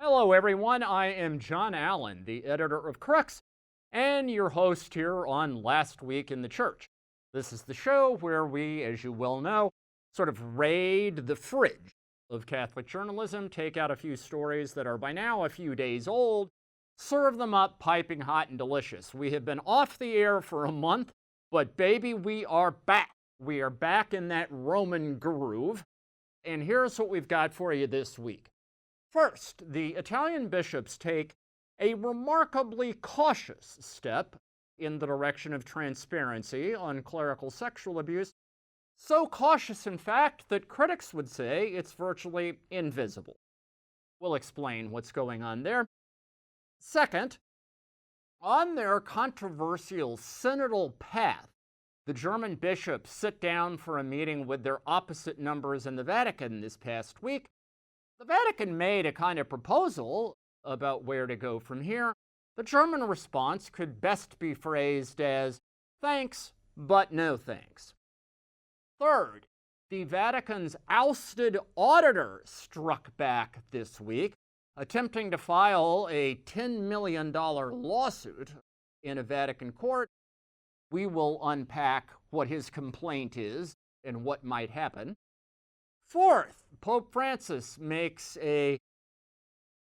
Hello, everyone. I am John Allen, the editor of Crux, and your host here on Last Week in the Church. This is the show where we, as you well know, sort of raid the fridge of Catholic journalism, take out a few stories that are by now a few days old, serve them up piping hot and delicious. We have been off the air for a month, but baby, we are back. We are back in that Roman groove, and here's what we've got for you this week. First, the Italian bishops take a remarkably cautious step in the direction of transparency on clerical sexual abuse, so cautious, in fact, that critics would say it's virtually invisible. We'll explain what's going on there. Second, on their controversial synodal path, the German bishops sit down for a meeting with their opposite numbers in the Vatican this past week. The Vatican made a kind of proposal about where to go from here. The German response could best be phrased as, thanks, but no thanks. Third, the Vatican's ousted auditor struck back this week, attempting to file a $10 million lawsuit in a Vatican court. We will unpack what his complaint is and what might happen. Fourth, Pope Francis makes a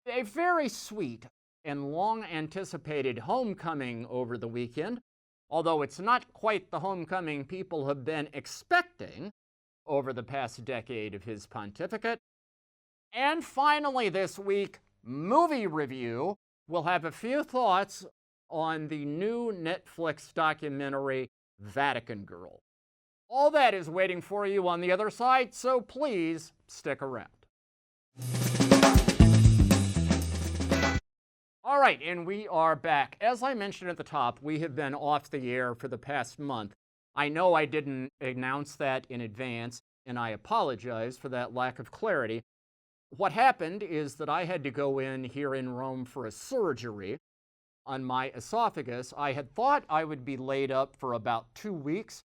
very sweet and long-anticipated homecoming over the weekend, although it's not quite the homecoming people have been expecting over the past decade of his pontificate. And finally this week, movie review. We'll have a few thoughts on the new Netflix documentary, Vatican Girl. All that is waiting for you on the other side, so please stick around. All right, and we are back. As I mentioned at the top, we have been off the air for the past month. I know I didn't announce that in advance, and I apologize for that lack of clarity. What happened is that I had to go in here in Rome for a surgery on my esophagus. I had thought I would be laid up for about 2 weeks.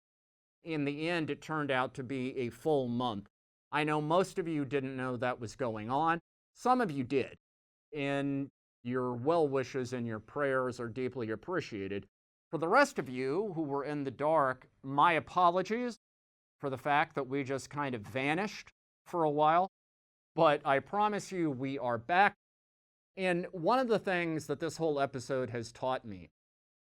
In the end, it turned out to be a full month. I know most of you didn't know that was going on. Some of you did, and your well wishes and your prayers are deeply appreciated. For the rest of you who were in the dark, my apologies for the fact that we just kind of vanished for a while, but I promise you we are back. And one of the things that this whole episode has taught me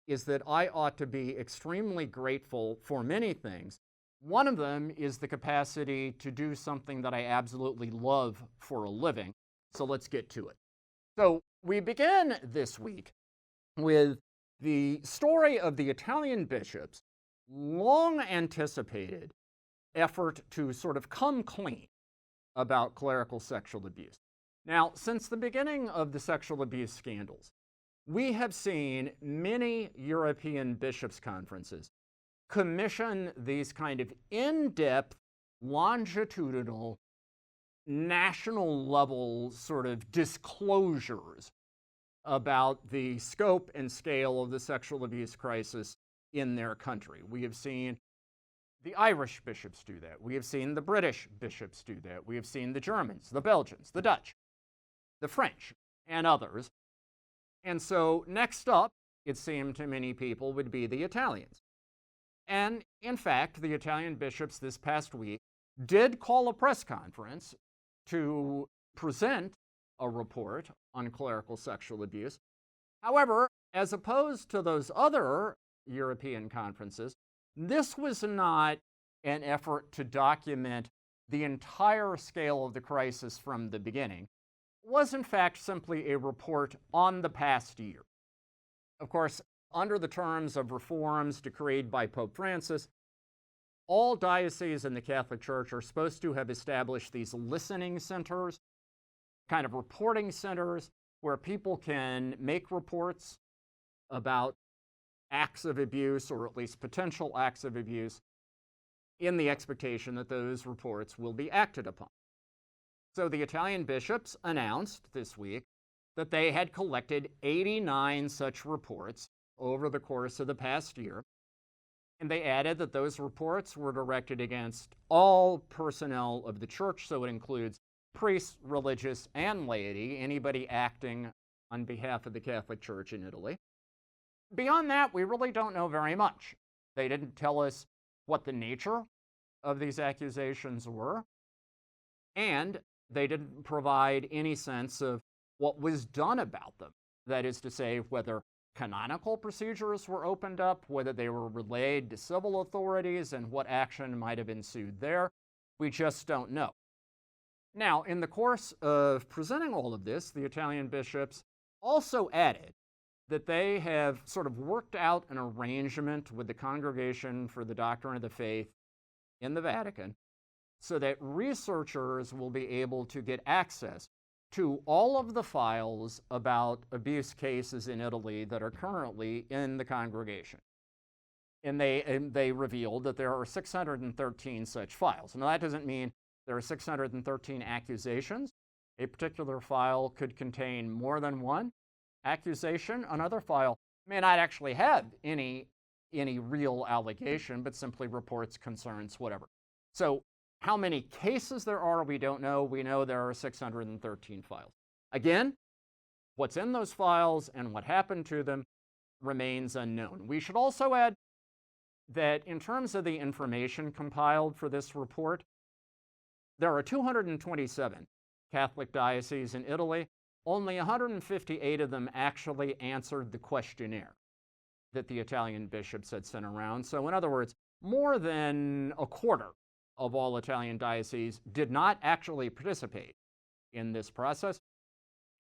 is that I ought to be extremely grateful for many things. One of them is the capacity to do something that I absolutely love for a living. So let's get to it. So we begin this week with the story of the Italian bishops' long anticipated effort to sort of come clean about clerical sexual abuse. Now, since the beginning of the sexual abuse scandals, we have seen many European bishops' conferences commission these kind of in-depth, longitudinal, national-level sort of disclosures about the scope and scale of the sexual abuse crisis in their country. We have seen the Irish bishops do that. We have seen the British bishops do that. We have seen the Germans, the Belgians, the Dutch, the French, and others. And so next up, it seemed to many people, would be the Italians. And in fact, the Italian bishops this past week did call a press conference to present a report on clerical sexual abuse. However, as opposed to those other European conferences, this was not an effort to document the entire scale of the crisis from the beginning. Was in fact simply a report on the past year. Of course, under the terms of reforms decreed by Pope Francis, all dioceses in the Catholic Church are supposed to have established these listening centers, kind of reporting centers, where people can make reports about acts of abuse, or at least potential acts of abuse, in the expectation that those reports will be acted upon. So the Italian bishops announced this week that they had collected 89 such reports over the course of the past year, and they added that those reports were directed against all personnel of the church, so it includes priests, religious, and laity, anybody acting on behalf of the Catholic Church in Italy. Beyond that, we really don't know very much. They didn't tell us what the nature of these accusations were, and they didn't provide any sense of what was done about them. That is to say, whether canonical procedures were opened up, whether they were relayed to civil authorities, and what action might have ensued there. We just don't know. Now, in the course of presenting all of this, the Italian bishops also added that they have sort of worked out an arrangement with the Congregation for the Doctrine of the Faith in the Vatican so that researchers will be able to get access to all of the files about abuse cases in Italy that are currently in the congregation. And they revealed that there are 613 such files. Now, that doesn't mean there are 613 accusations. A particular file could contain more than one accusation. Another file may not actually have any real allegation, but simply reports, concerns, whatever. So how many cases there are, we don't know. We know there are 613 files. Again, what's in those files and what happened to them remains unknown. We should also add that in terms of the information compiled for this report, there are 227 Catholic dioceses in Italy. Only 158 of them actually answered the questionnaire that the Italian bishops had sent around. So in other words, more than a quarter of all Italian dioceses did not actually participate in this process.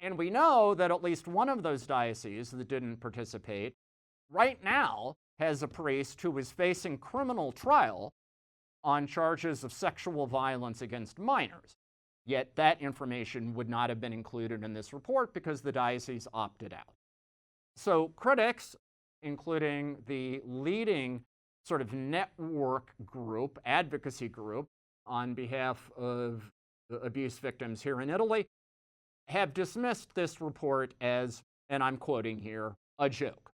And we know that at least one of those dioceses that didn't participate right now has a priest who is facing criminal trial on charges of sexual violence against minors. Yet that information would not have been included in this report because the diocese opted out. So critics, including the leading sort of network group, advocacy group on behalf of abuse victims here in Italy, have dismissed this report as, and I'm quoting here, a joke.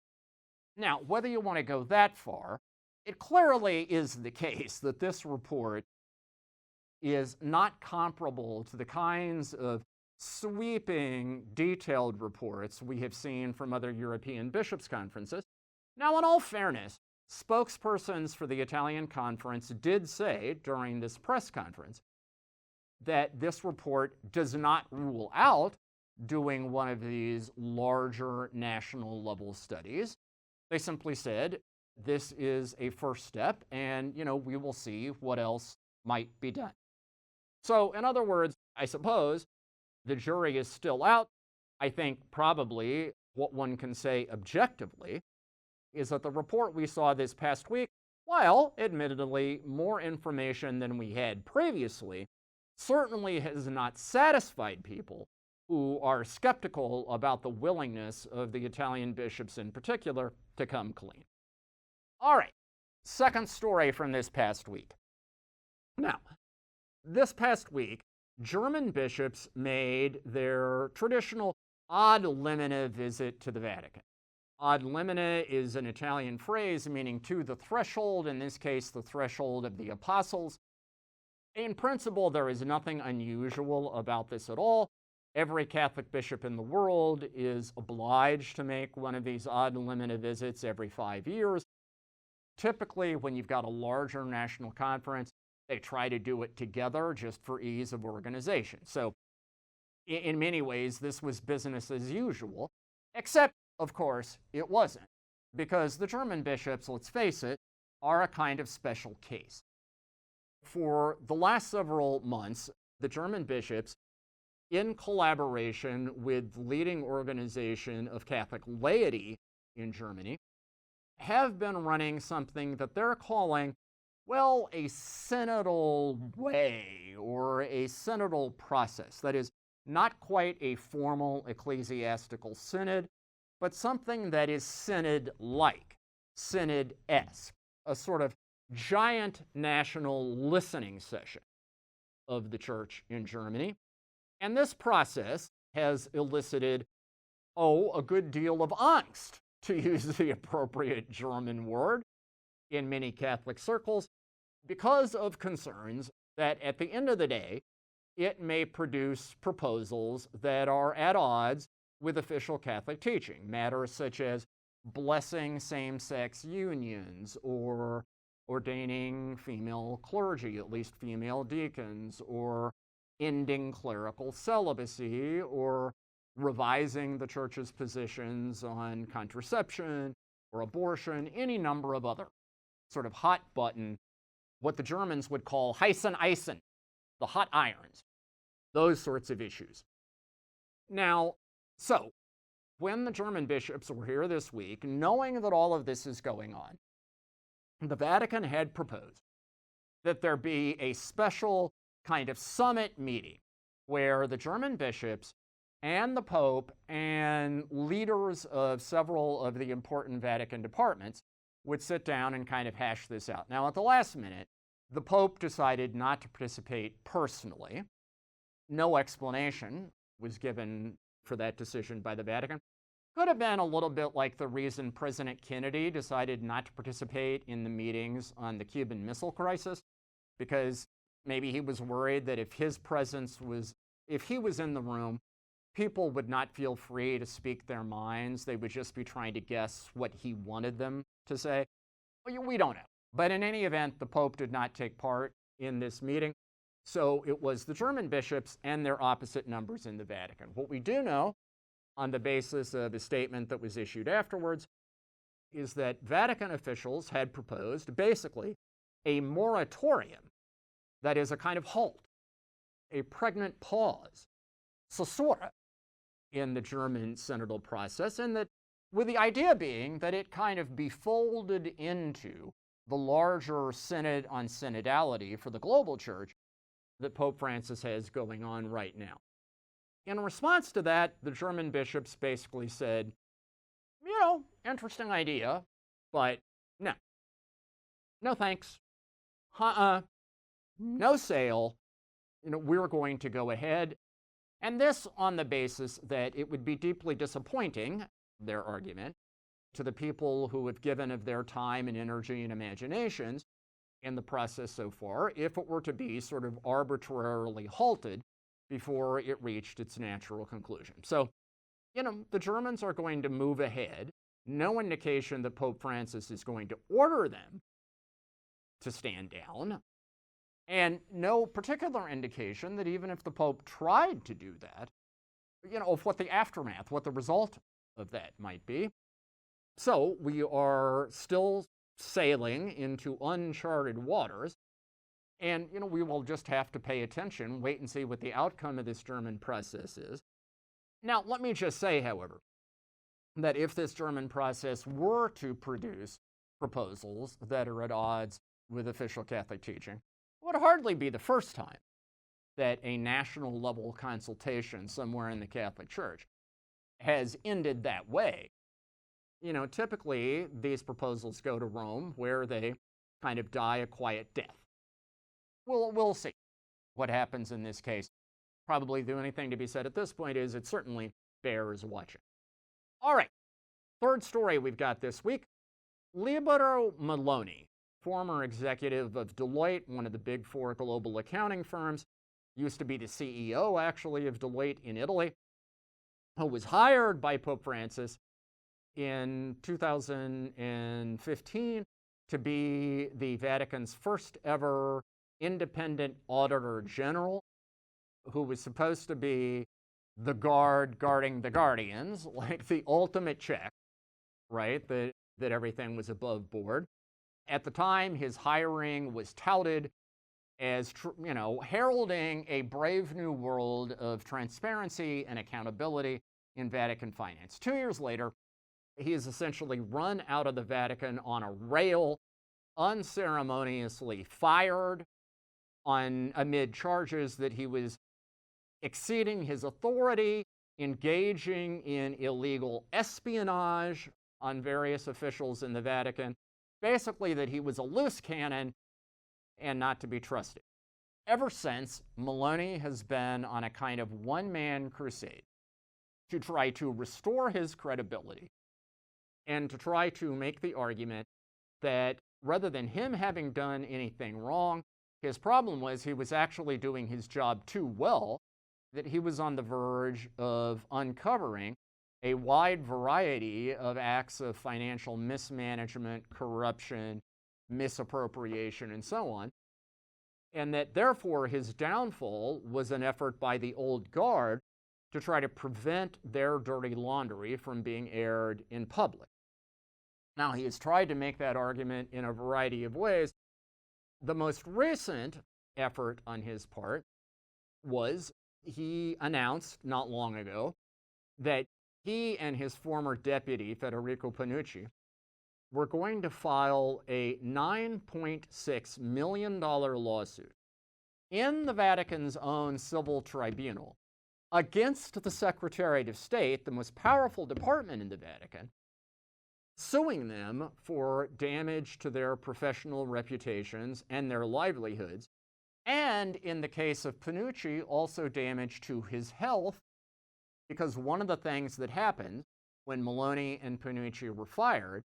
Now, whether you want to go that far, it clearly is the case that this report is not comparable to the kinds of sweeping, detailed reports we have seen from other European bishops' conferences. Now, in all fairness, spokespersons for the Italian conference did say during this press conference that this report does not rule out doing one of these larger national level studies. They simply said, this is a first step, and we will see what else might be done. So, in other words, I suppose the jury is still out. I think probably what one can say objectively is that the report we saw this past week, while admittedly more information than we had previously, certainly has not satisfied people who are skeptical about the willingness of the Italian bishops in particular to come clean. All right, second story from this past week. Now, this past week, German bishops made their traditional ad limina visit to the Vatican. Ad limina is an Italian phrase meaning to the threshold, in this case, the threshold of the apostles. In principle, there is nothing unusual about this at all. Every Catholic bishop in the world is obliged to make one of these ad limina visits every 5 years. Typically, when you've got a larger national conference, they try to do it together just for ease of organization. So in many ways, this was business as usual, except, of course, it wasn't, because the German bishops, let's face it, are a kind of special case. For the last several months, the German bishops, in collaboration with the leading organization of Catholic laity in Germany, have been running something that they're calling, well, a synodal way or a synodal process. That is, not quite a formal ecclesiastical synod, but something that is synod-like, synod-esque, a sort of giant national listening session of the church in Germany. And this process has elicited, a good deal of angst, to use the appropriate German word, in many Catholic circles, because of concerns that at the end of the day, it may produce proposals that are at odds with official Catholic teaching, matters such as blessing same-sex unions or ordaining female clergy, at least female deacons, or ending clerical celibacy, or revising the church's positions on contraception or abortion, any number of other sort of hot button, what the Germans would call heißen Eisen, the hot irons, those sorts of issues. Now, so when the German bishops were here this week, knowing that all of this is going on, the Vatican had proposed that there be a special kind of summit meeting where the German bishops and the Pope and leaders of several of the important Vatican departments would sit down and kind of hash this out. Now, at the last minute, the Pope decided not to participate personally. No explanation was given for that decision by the Vatican. Could have been a little bit like the reason President Kennedy decided not to participate in the meetings on the Cuban Missile Crisis, because maybe he was worried that if he was in the room, people would not feel free to speak their minds. They would just be trying to guess what he wanted them to say. We don't know. But in any event, the Pope did not take part in this meeting. So it was the German bishops and their opposite numbers in the Vatican. What we do know, on the basis of a statement that was issued afterwards, is that Vatican officials had proposed basically a moratorium, that is a kind of halt, a pregnant pause, caesura, in the German synodal process, and that with the idea being that it kind of be folded into the larger synod on synodality for the global church that Pope Francis has going on right now. In response to that, the German bishops basically said, interesting idea, but no. No thanks. No sale. We're going to go ahead. And this on the basis that it would be deeply disappointing, their argument, to the people who have given of their time and energy and imaginations in the process so far, if it were to be sort of arbitrarily halted before it reached its natural conclusion. So, the Germans are going to move ahead. No indication that Pope Francis is going to order them to stand down, and no particular indication that even if the Pope tried to do that, of what the aftermath, what the result of that might be. So we are still sailing into uncharted waters, and we will just have to pay attention, wait and see what the outcome of this German process is. Now, let me just say, however, that if this German process were to produce proposals that are at odds with official Catholic teaching, it would hardly be the first time that a national level consultation somewhere in the Catholic Church has ended that way. Typically these proposals go to Rome, where they kind of die a quiet death. We'll see what happens in this case. Probably the only thing to be said at this point is it certainly bears watching. All right, third story we've got this week. Libero Maloney, former executive of Deloitte, one of the big four global accounting firms, used to be the CEO, actually, of Deloitte in Italy, who was hired by Pope Francis in 2015 to be the Vatican's first ever independent auditor general, who was supposed to be the guard guarding the guardians, like the ultimate check, right, that everything was above board. At the time, his hiring was touted as, heralding a brave new world of transparency and accountability in Vatican finance. 2 years later, he is essentially run out of the Vatican on a rail, unceremoniously fired amid charges that he was exceeding his authority, engaging in illegal espionage on various officials in the Vatican, basically that he was a loose cannon and not to be trusted. Ever since, Maloney has been on a kind of one-man crusade to try to restore his credibility and to try to make the argument that rather than him having done anything wrong, His problem was he was actually doing his job too well, that he was on the verge of uncovering a wide variety of acts of financial mismanagement, corruption, misappropriation, and so on, and that therefore his downfall was an effort by the old guard to try to prevent their dirty laundry from being aired in public. Now, he has tried to make that argument in a variety of ways. The most recent effort on his part was he announced not long ago that he and his former deputy, Federico Panucci, were going to file a $9.6 million lawsuit in the Vatican's own civil tribunal against the Secretariat of State, the most powerful department in the Vatican, suing them for damage to their professional reputations and their livelihoods, and in the case of Panucci, also damage to his health, because one of the things that happened when Meloni and Panucci were fired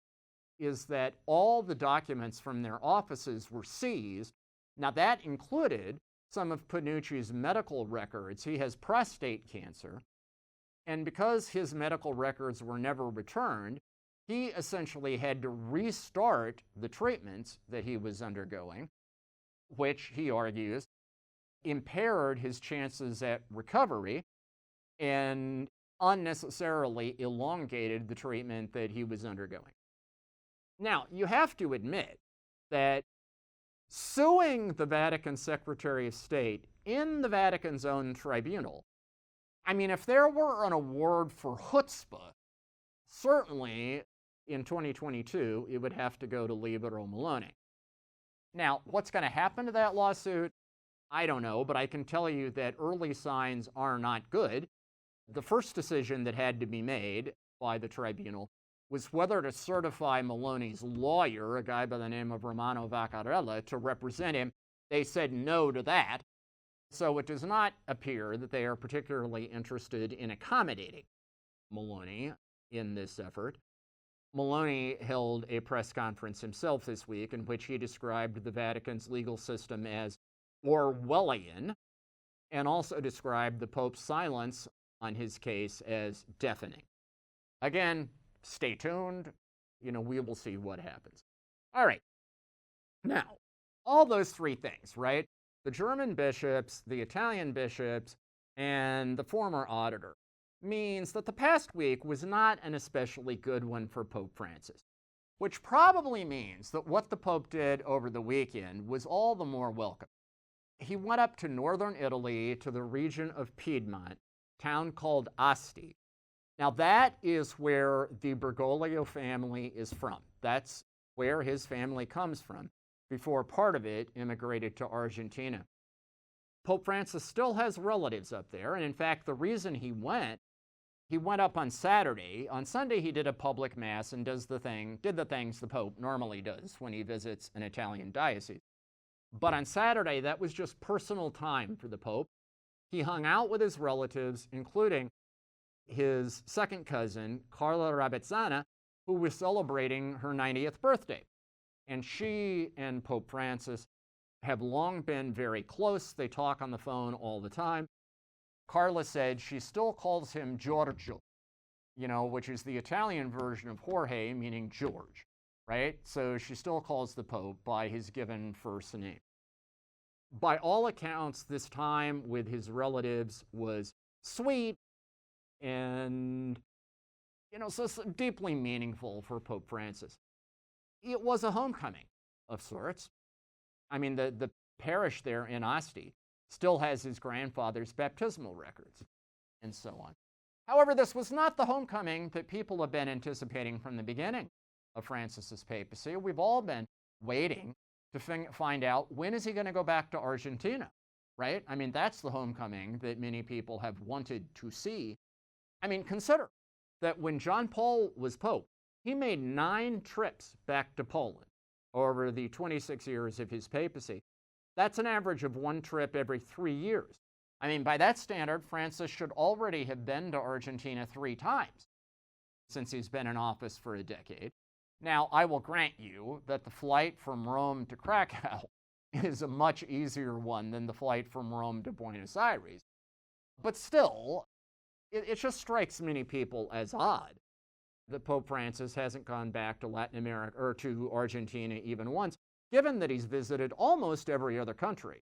is that all the documents from their offices were seized. Now, that included some of Panucci's medical records. He has prostate cancer, and because his medical records were never returned, he essentially had to restart the treatments that he was undergoing, which he argues impaired his chances at recovery and unnecessarily elongated the treatment that he was undergoing. Now, you have to admit that suing the Vatican Secretary of State in the Vatican's own tribunal, I mean, if there were an award for chutzpah, certainly in 2022, it would have to go to Libero Meloni. Now, what's going to happen to that lawsuit? I don't know, but I can tell you that early signs are not good. The first decision that had to be made by the tribunal was whether to certify Meloni's lawyer, a guy by the name of Romano Vaccarella, to represent him. They said no to that. So it does not appear that they are particularly interested in accommodating Meloni in this effort. Meloni held a press conference himself this week in which he described the Vatican's legal system as Orwellian, and also described the Pope's silence on his case as deafening. Again, stay tuned. We will see what happens. All right. Now, all those three things, right? The German bishops, the Italian bishops, and the former auditor, means that the past week was not an especially good one for Pope Francis, which probably means that what the Pope did over the weekend was all the more welcome. He went up to northern Italy, to the region of Piedmont, a town called Asti. Now, that is where the Bergoglio family is from. That's where his family comes from, before part of it immigrated to Argentina. Pope Francis still has relatives up there, and in fact, the reason he went up on Saturday. On Sunday, he did a public mass and did the things the Pope normally does when he visits an Italian diocese. But on Saturday, that was just personal time for the Pope. He hung out with his relatives, including his second cousin, Carla Rabezzana, who was celebrating her 90th birthday. And she and Pope Francis have long been very close. They talk on the phone all the time. Carla said she still calls him Giorgio, which is the Italian version of Jorge, meaning George, right? So she still calls the Pope by his given first name. By all accounts, this time with his relatives was sweet and, so deeply meaningful for Pope Francis. It was a homecoming of sorts. I mean, the parish there in Asti still has his grandfather's baptismal records, and so on. However, this was not the homecoming that people have been anticipating from the beginning of Francis's papacy. We've all been waiting to find out, when is he going to go back to Argentina, right? I mean, that's the homecoming that many people have wanted to see. I mean, consider that when John Paul was Pope, he made 9 trips back to Poland over the 26 years of his papacy. That's an average of 1 trip every 3 years. I mean, by that standard, Francis should already have been to Argentina 3 times since he's been in office for a decade. Now, I will grant you that the flight from Rome to Krakow is a much easier one than the flight from Rome to Buenos Aires. But still, it just strikes many people as odd that Pope Francis hasn't gone back to Latin America or to Argentina even once, given that he's visited almost every other country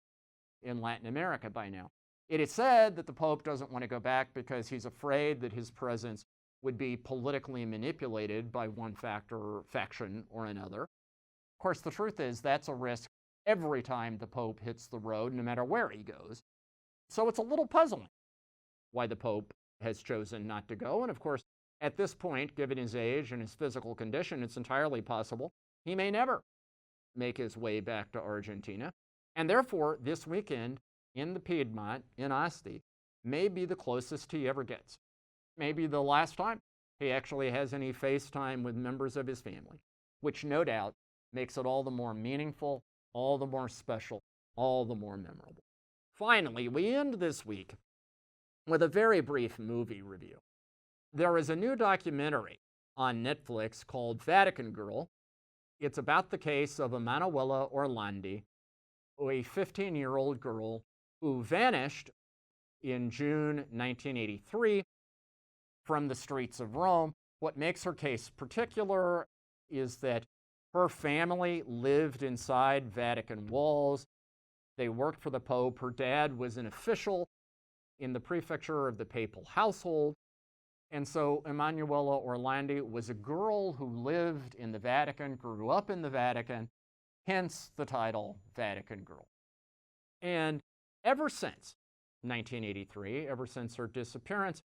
in Latin America by now. It is said that the Pope doesn't want to go back because he's afraid that his presence would be politically manipulated by one faction or another. Of course, the truth is that's a risk every time the Pope hits the road, no matter where he goes. So it's a little puzzling why the Pope has chosen not to go. And of course, at this point, given his age and his physical condition, it's entirely possible he may never make his way back to Argentina. And therefore, this weekend in the Piedmont, in Asti, may be the closest he ever gets. Maybe the last time he actually has any FaceTime with members of his family, which no doubt makes it all the more meaningful, all the more special, all the more memorable. Finally, we end this week with a very brief movie review. There is a new documentary on Netflix called Vatican Girl. It's about the case of Emanuela Orlandi, a 15-year-old girl who vanished in June 1983 from the streets of Rome. What makes her case particular is that her family lived inside Vatican walls. They worked for the Pope. Her dad was an official in the prefecture of the papal household. And so Emanuela Orlandi was a girl who lived in the Vatican, grew up in the Vatican, hence the title Vatican Girl. And ever since 1983, ever since her disappearance,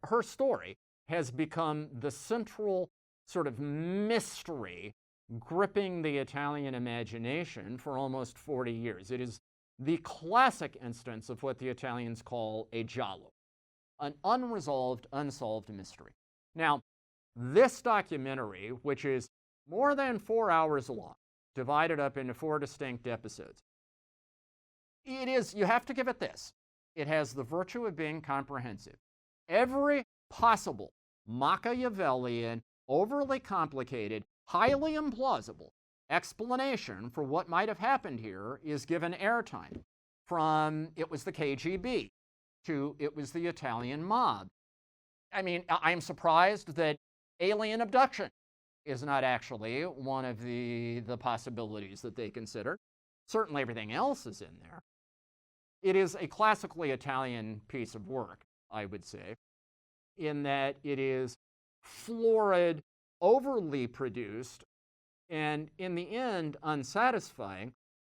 her story has become the central sort of mystery gripping the Italian imagination for almost 40 years. It is the classic instance of what the Italians call a giallo, an unresolved, unsolved mystery. Now, this documentary, which is more than 4 hours long, divided up into 4 distinct episodes, you have to give it this. It has the virtue of being comprehensive. Every possible Machiavellian, overly complicated, highly implausible explanation for what might have happened here is given airtime, from it was the KGB to it was the Italian mob. I mean, I'm surprised that alien abduction is not actually one of the possibilities that they consider. Certainly everything else is in there. It is a classically Italian piece of work, I would say, in that it is florid, overly produced, and in the end, unsatisfying,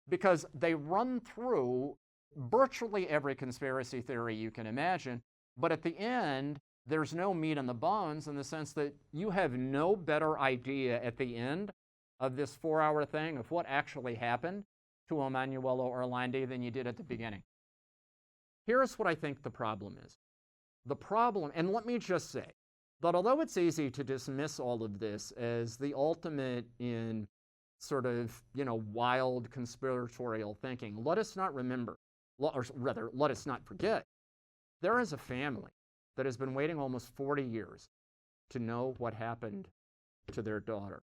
because they run through virtually every conspiracy theory you can imagine, but at the end, there's no meat on the bones in the sense that you have no better idea at the end of this 4-hour thing of what actually happened to Emanuela Orlandi than you did at the beginning. Here's what I think the problem is. The problem, and let me just say, that although it's easy to dismiss all of this as the ultimate in sort of, wild conspiratorial thinking, let us not remember, or rather, let us not forget, there is a family that has been waiting almost 40 years to know what happened to their daughter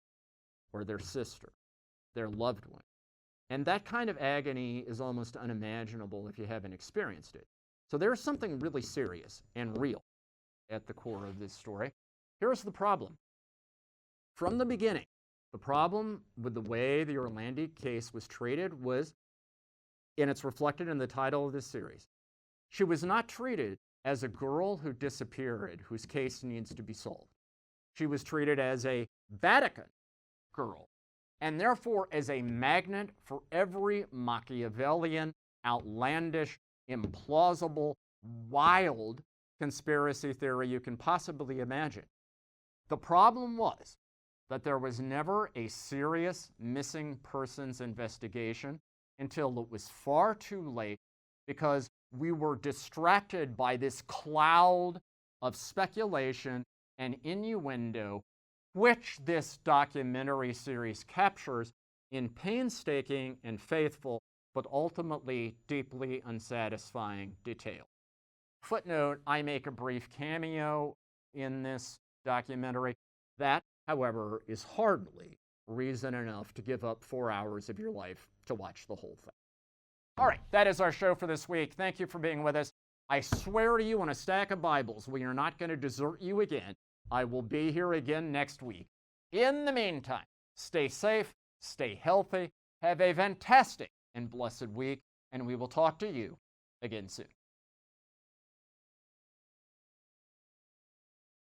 or their sister, their loved one. And that kind of agony is almost unimaginable if you haven't experienced it. So there's something really serious and real at the core of this story. Here's the problem. From the beginning, the problem with the way the Orlandi case was treated was, and it's reflected in the title of this series, she was not treated as a girl who disappeared, whose case needs to be solved. She was treated as a Vatican girl, and therefore as a magnet for every Machiavellian, outlandish, implausible, wild conspiracy theory you can possibly imagine. The problem was that there was never a serious missing persons investigation until it was far too late, because we were distracted by this cloud of speculation and innuendo, which this documentary series captures in painstaking and faithful, but ultimately deeply unsatisfying detail. Footnote, I make a brief cameo in this documentary. That, however, is hardly reason enough to give up 4 hours of your life to watch the whole thing. All right, that is our show for this week. Thank you for being with us. I swear to you on a stack of Bibles, we are not going to desert you again. I will be here again next week. In the meantime, stay safe, stay healthy, have a fantastic and blessed week, and we will talk to you again soon.